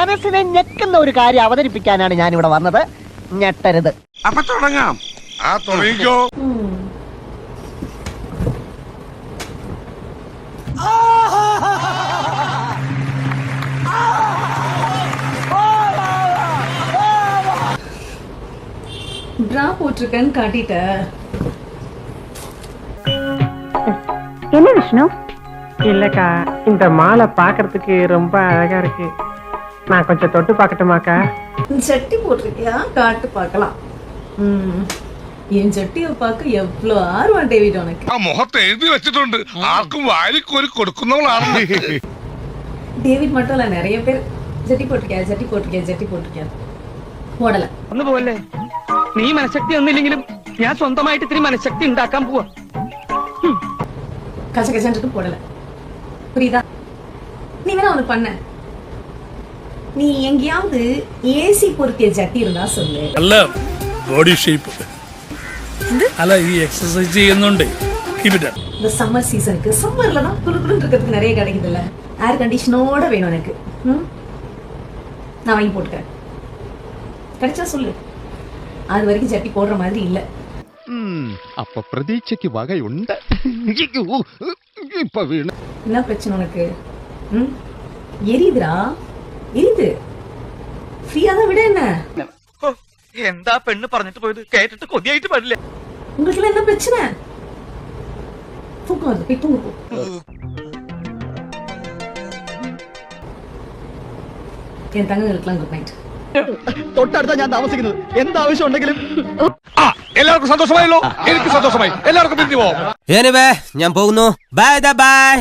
മനസ്സിനെ ഞെക്കുന്ന ഒരു കാര്യം അവതരിപ്പിക്കാനാണ് ഞാൻ ഇവിടെ വന്നത്. ഞെട്ടരുത്. അപ്പൊ തുടങ്ങാം. തുടങ്ങിക്കോ. ட்ரா போட்டிருக்கேன்னு காட்டிட்ட. என்ன விஷ்ணு? இல்லக்கா, இந்த மாலை பாக்குறதுக்கு ரொம்ப அழகா இருக்கு. நான் கொஞ்சம் தொட்டு பார்க்கட்டுமாக்கா? சட்டி போட்டிருக்கியா? காட்டு பார்க்கலாம். என் சட்டியை பார்க்க எவ்வளவு ஆர்வம் டேவிட் உனக்கு. ആ മുഖത്ത് എഴുതി വെച്ചിട്ടുണ്ട്, ആർക്കും വാരിക്കോരി കൊടുക്കുന്നവളാണ്. டேவிட் மட்டும் இல்ல, நிறைய பேர் ஜட்டி போட்டிருக்கியா, ஜட்டி போட்டிருக்கியா, ஜட்டி போட்டிருக்கியா போடல. ഒന്ന് പോലെ നീ മനഃശക്തി ഒന്നില്ലെങ്കിലും ഞാൻ സ്വന്തമായിട്ട് ഇത്തിരി മനഃശക്തി ഉണ്ടാക്കാൻ പോവാ. கச கசன்ட்டு போடல. புரியுதா? நீ வேணா ஒண்ணு பண்ண, நீ எங்கேயாவது ஏசி பொருத்திய ஜட்டி இருந்தா சொல்லு. നല്ല ബോഡി ഷേപ്പ് അല്ല, ഈ എക്സസൈസ് ചെയ്യുന്നുണ്ട്. இந்த சம்மர் சீசனுக்கு சம்மர்ல தான் குளுகுளுன்னு இருக்கிறதுக்கு நிறைய கிடைக்குது இல்ல, ஏர் கண்டிஷனோட வேணும் எனக்கு. நான் வாங்கி போட்டுக்கிறேன், கிடைச்சா சொல்லு. அது வரைக்கும் சட்டி போடுற மாதிரி இல்ல. அப்ப பிரதீட்சைக்கு வகையுண்டு. இப்ப வீணு என்ன பிரச்சனை உனக்கு? எரியுதுடா, எரியுது. ஃப்ரீயா தான் விட. என்ன എന്താ പെണ്ണ് പറഞ്ഞിട്ട് പോയത് കേട്ടിട്ട് കൊതിയായിട്ട് പാടില്ല. உங்களுக்கு என்ன பிரச்சனை? தூக்கம் வருது, போய் தூங்கு போ. என் தங்கங்களுக்குலாம் குட் நைட். തൊട്ടടുത്താ ഞാൻ താമസിക്കുന്നത്. എന്താവശ്യം ഉണ്ടെങ്കിലും. എല്ലാവർക്കും സന്തോഷമായല്ലോ? എനിക്ക് സന്തോഷമായി. എല്ലാവർക്കും പിരിഞ്ഞു പോവാം. ഞാൻ പോകുന്നു. Bye bye.